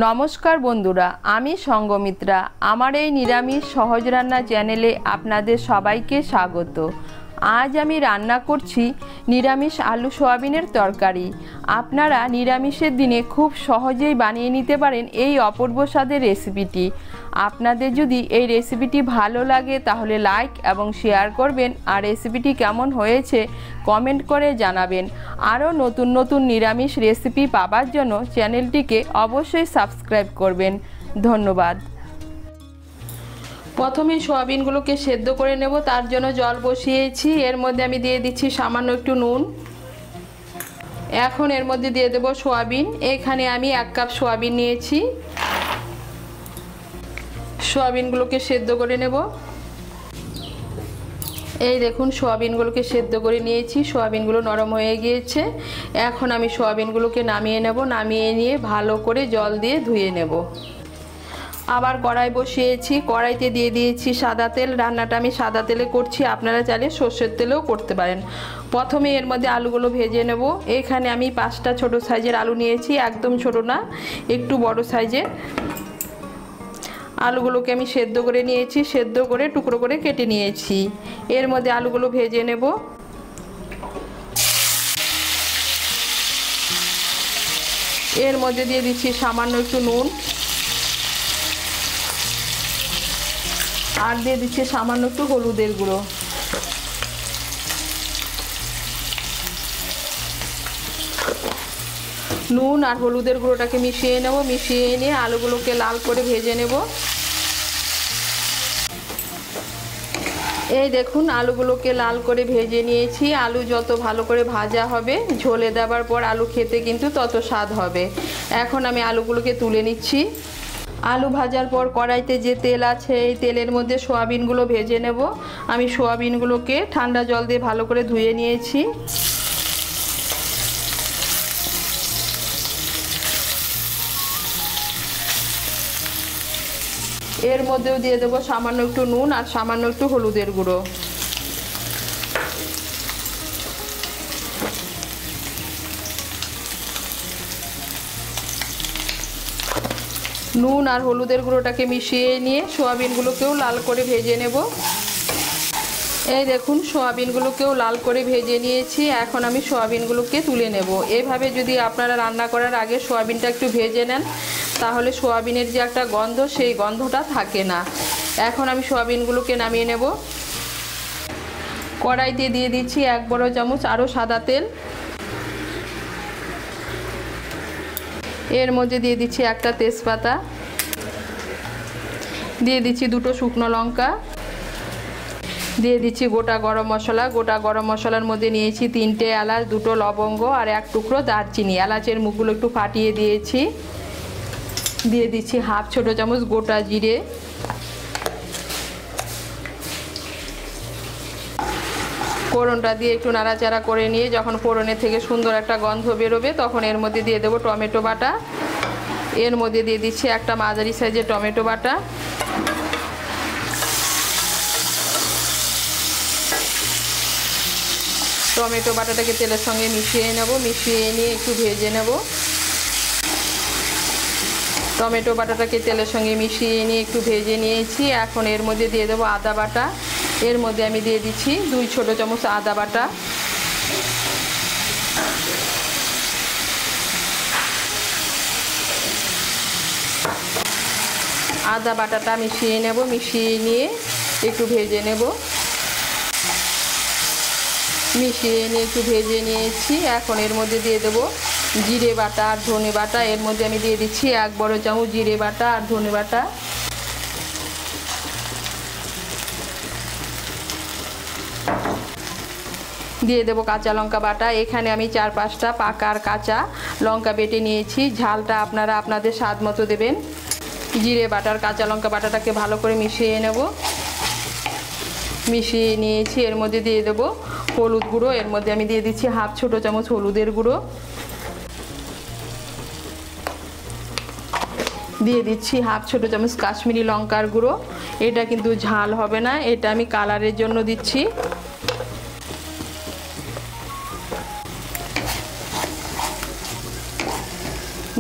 নমস্কার বন্ধুরা, আমি সঙ্গমিত্রা। আমার এই নিরামিষ সহজ রান্না চ্যানেলে আপনাদের সবাইকে স্বাগত। আজ আমি রান্না করছি নিরামিষ আলু সোয়াবিনের তরকারি। আপনারা নিরামিষের দিনে খুব সহজেই বানিয়ে নিতে পারেন এই অপূর্ব স্বাদের রেসিপিটি। আপনাদের যদি এই রেসিপিটি ভালো লাগে তাহলে লাইক এবং শেয়ার করবেন, আর রেসিপিটি কেমন হয়েছে কমেন্ট করে জানাবেন। আরও নতুন নতুন নিরামিষ রেসিপি পাবার জন্য চ্যানেলটিকে অবশ্যই সাবস্ক্রাইব করবেন। ধন্যবাদ। প্রথমে সোয়াবিনগুলোকে সেদ্ধ করে নেব, তার জন্য জল বসিয়েছি। এর মধ্যে আমি দিয়ে দিচ্ছি সামান্য একটু নুন। এখন এর মধ্যে দিয়ে দেব সোয়াবিন। এখানে আমি 1 কাপ সোয়াবিন নিয়েছি। সোয়াবিনগুলোকে সেদ্ধ করে নেব। এই দেখুন, সোয়াবিনগুলোকে সেদ্ধ করে নিয়েছি। সোয়াবিনগুলো নরম হয়ে গিয়েছে। এখন আমি সোয়াবিনগুলোকে নামিয়ে নেব। নামিয়ে নিয়ে ভালো করে জল দিয়ে ধুয়ে নেব। আবার কড়াই বসিয়েছি। কড়াইতে দিয়ে দিয়েছি সাদা তেল। রান্নাটা আমি সাদা তেলে করছি, আপনারা চাইলে সর্ষের তেলেও করতে পারেন। প্রথমে এর মধ্যে আলুগুলো ভেজে নেব। এখানে আমি 5টা ছোট সাইজের আলু নিয়েছি, একদম ছোট না, একটু বড় সাইজের। আলুগুলোকে আমি সেদ্ধ করে নিয়েছি, সেদ্ধ করে টুকরো করে কেটে নিয়েছি। এর মধ্যে আলুগুলো ভেজে নেব। এর মধ্যে দিয়ে দিচ্ছি সামান্য একটু নুন, আর দিয়ে দিচ্ছি সামান্য একটু হলুদের গুঁড়ো। নুন আর হলুদের গুঁড়োটাকে মিশিয়ে নেব। মিশিয়ে নিয়ে আলুগুলোকে লাল করে ভেজে নেব। এই দেখুন, আলুগুলোকে লাল করে ভেজে নিয়েছি। আলু যত ভালো করে ভাজা হবে, ঝোলে দেওয়ার পর আলু খেতে কিন্তু তত স্বাদ হবে। এখন আমি আলুগুলোকে তুলে নিচ্ছি। আলু ভাজার পর কড়াইতে যে তেল আছে, এই তেলের মধ্যে সোয়াবিনগুলো ভেজে নেব। আমি সোয়াবিনগুলোকে ঠান্ডা জল দিয়ে ভালো করে ধুয়ে নিয়েছি। এর মধ্যেও দিয়ে দেবো সামান্য একটু নুন আর সামান্য একটু হলুদের গুঁড়ো। নুন আর হলুদের গুঁড়োটাকে মিশিয়ে নিয়ে সোয়াবিনগুলোকেও লাল করে ভেজে নেব। এই দেখুন, সোয়াবিনগুলোকেও লাল করে ভেজে নিয়েছি। এখন আমি সোয়াবিনগুলোকে তুলে নেব। এভাবে যদি আপনারা রান্না করার আগে সোয়াবিনটা একটু ভেজে নেন, তাহলে সোয়াবিনের যে একটা গন্ধ, সেই গন্ধটা থাকে না। এখন আমি সোয়াবিনগুলোকে নামিয়ে নেব। কড়াইতে দিয়ে দিচ্ছি 1 বড় চামচ আরও সাদা তেল। এর মধ্যে দিয়ে দিচ্ছি একটা তেজপাতা, দিয়ে দিচ্ছি 2টো শুকনো লঙ্কা, দিয়ে দিচ্ছি গোটা গরম মশলা। গোটা গরম মশলার মধ্যে নিয়েছি 3টে এলাচ, 2টো লবঙ্গ আর 1 টুকরো দারচিনি। এলাচের মুখগুলো একটু ফাটিয়ে দিয়েছি। দিয়ে দিচ্ছি 1/2 ছোট চামচ গোটা জিরে। ফোড়নটা দিয়ে একটু নাড়াচাড়া করে নিয়ে যখন ফোড়নের থেকে সুন্দর একটা গন্ধ বেরোবে, তখন এর মধ্যে দিয়ে দেবো টমেটো বাটা। এর মধ্যে দিয়ে দিচ্ছি একটা মাঝারি সাইজের টমেটো বাটা। টমেটো বাটাটাকে তেলের সঙ্গে মিশিয়ে নেব। মিশিয়ে নিয়ে একটু ভেজে নেব। টমেটো বাটাটাকে তেলের সঙ্গে মিশিয়ে নিয়ে একটু ভেজে নিয়েছি। এখন এর মধ্যে দিয়ে দেবো আদা বাটা। এর মধ্যে আমি দিয়ে দিচ্ছি 2 ছোট চামচ আদা বাটা। আদা বাটাটা মিশিয়ে নেব। মিশিয়ে নিয়ে একটু ভেজে নেব। মিশিয়ে নিয়ে একটু ভেজে নিয়েছি। এখন এর মধ্যে দিয়ে দেবো জিরে বাটা আর ধনে বাটা। এর মধ্যে আমি দিয়ে দিচ্ছি 1 বড় চামচ জিরে বাটা আর ধনে বাটা। দিয়ে দেবো কাঁচা লঙ্কা বাটা। এখানে আমি 4-5টা পাকা আর কাঁচা লঙ্কা বেটে নিয়েছি। ঝালটা আপনারা আপনাদের স্বাদ মতো দেবেন। জিরে বাটার কাঁচা লঙ্কা বাটাটাকে ভালো করে মিশিয়ে নেব। মিশিয়ে নিয়েছি। এর মধ্যে দিয়ে দেবো হলুদ গুঁড়ো। এর মধ্যে আমি দিয়ে দিচ্ছি 1/2 ছোট চামচ হলুদের গুঁড়ো। দিয়ে দিচ্ছি 1/2 ছোট চামচ কাশ্মীরি লঙ্কার গুঁড়ো। এটা কিন্তু ঝাল হবে না, এটা আমি কালারের জন্য দিচ্ছি।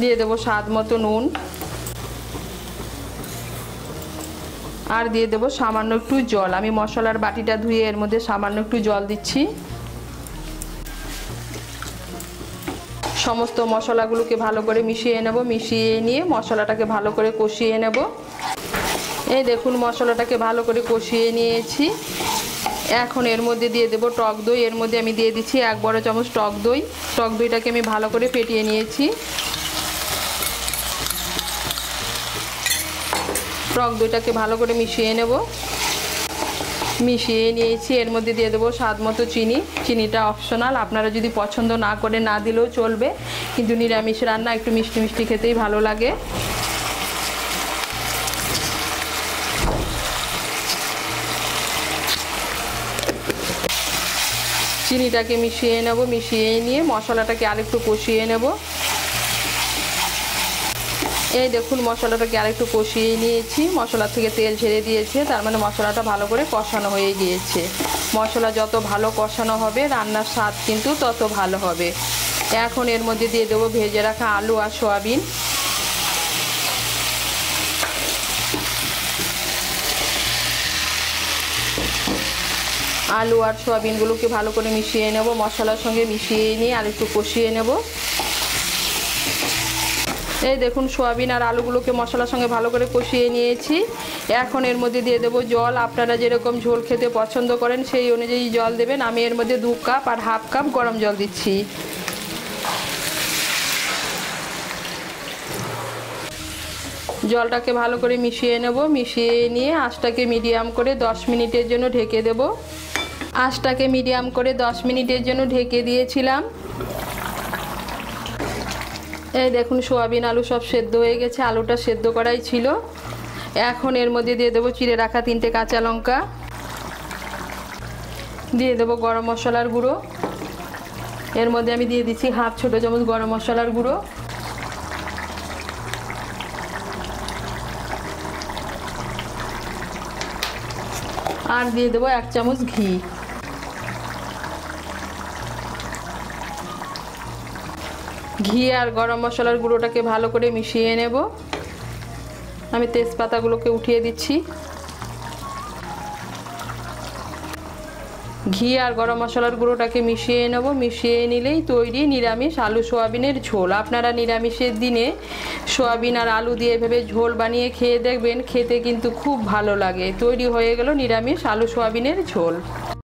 দিয়ে দেবো স্বাদ মতো নুন। আর দিয়ে দেবো সামান্য একটু জল। আমি মশলার বাটিটা ধুয়ে এর মধ্যে সামান্য একটু জল দিচ্ছি। সমস্ত মশলাগুলোকে ভালো করে মিশিয়ে নেব। মিশিয়ে নিয়ে মশলাটাকে ভালো করে কষিয়ে নেব। এই দেখুন মশলাটাকে ভালো করে কষিয়ে নিয়েছি। এখন এর মধ্যে দিয়ে দেব টক দই। এর মধ্যে আমি দিয়ে দিচ্ছি 1 বড় চামচ টক দই। টক দইটাকে আমি ভালো করে ফেটিয়ে নিয়েছি। টক দইটাকে ভালো করে মিশিয়ে নেব। মিশিয়ে নিয়েছি। এর মধ্যে দিয়ে দেবো স্বাদ মতো চিনি। চিনিটা অপশনাল, আপনারা যদি পছন্দ না করে না দিলেও চলবে, কিন্তু নিরামিষ রান্না একটু মিষ্টি মিষ্টি খেতেই ভালো লাগে। চিনিটাকে মিশিয়ে নেব। মিশিয়ে নিয়ে মশলাটাকে আরেকটু কষিয়ে নেব। এই দেখুন মশলাটাকে আরেকটু কষিয়ে নিয়েছি। মশলা থেকে তেল ছেড়ে দিয়েছে, তার মানে মশলাটা ভালো করে কষানো হয়ে গিয়েছে। মশলা যত ভালো কষানো হবে রান্নার স্বাদ কিন্তু তত ভালো হবে। এখন এর মধ্যে দিয়ে দেবো ভেজে রাখা আলু আর সয়াবিন। আলু আর সয়াবিনগুলোকে ভালো করে মিশিয়ে নেব। মশলার সঙ্গে মিশিয়ে নিয়ে আর একটু কষিয়ে নেব। এই দেখুন সয়াবিন আর আলুগুলোকে মশলার সঙ্গে ভালো করে কষিয়ে নিয়েছি। এখন এর মধ্যে দিয়ে দেবো জল। আপনারা যেরকম ঝোল খেতে পছন্দ করেন সেই অনুযায়ী জল দেবেন। আমি এর মধ্যে 2 কাপ আর হাফ কাপ গরম জল দিচ্ছি। জলটাকে ভালো করে মিশিয়ে নেব। মিশিয়ে নিয়ে আঁচটাকে মিডিয়াম করে 10 মিনিটের জন্য ঢেকে দেব। আঁচটাকে মিডিয়াম করে 10 মিনিটের জন্য ঢেকে দিয়েছিলাম। এই দেখুন সয়াবিন আলু সব সেদ্ধ হয়ে গেছে। আলুটা সেদ্ধ করাই ছিল। এখন এর মধ্যে দিয়ে দেবো চিড়ে রাখা 3টে কাঁচা লঙ্কা। দিয়ে দেবো গরম মশলার গুঁড়ো। এর মধ্যে আমি দিয়ে দিচ্ছি হাফ ছোটো চামচ গরম মশলার গুঁড়ো। আর দিয়ে দেবো 1 চামচ ঘি। ঘি আর গরম মশলার গুঁড়োটাকে ভালো করে মিশিয়ে নেব। আমি তেজপাতাগুলোকে উঠিয়ে দিচ্ছি। ঘি আর গরম মশলার গুঁড়োটাকে মিশিয়ে নেব। মিশিয়ে নিলেই তৈরি নিরামিষ আলু সোয়াবিনের ঝোল। আপনারা নিরামিষের দিনে সোয়াবিন আর আলু দিয়ে ভেবে ঝোল বানিয়ে খেয়ে দেখবেন, খেতে কিন্তু খুব ভালো লাগে। তৈরি হয়ে গেল নিরামিষ আলু সোয়াবিনের ঝোল।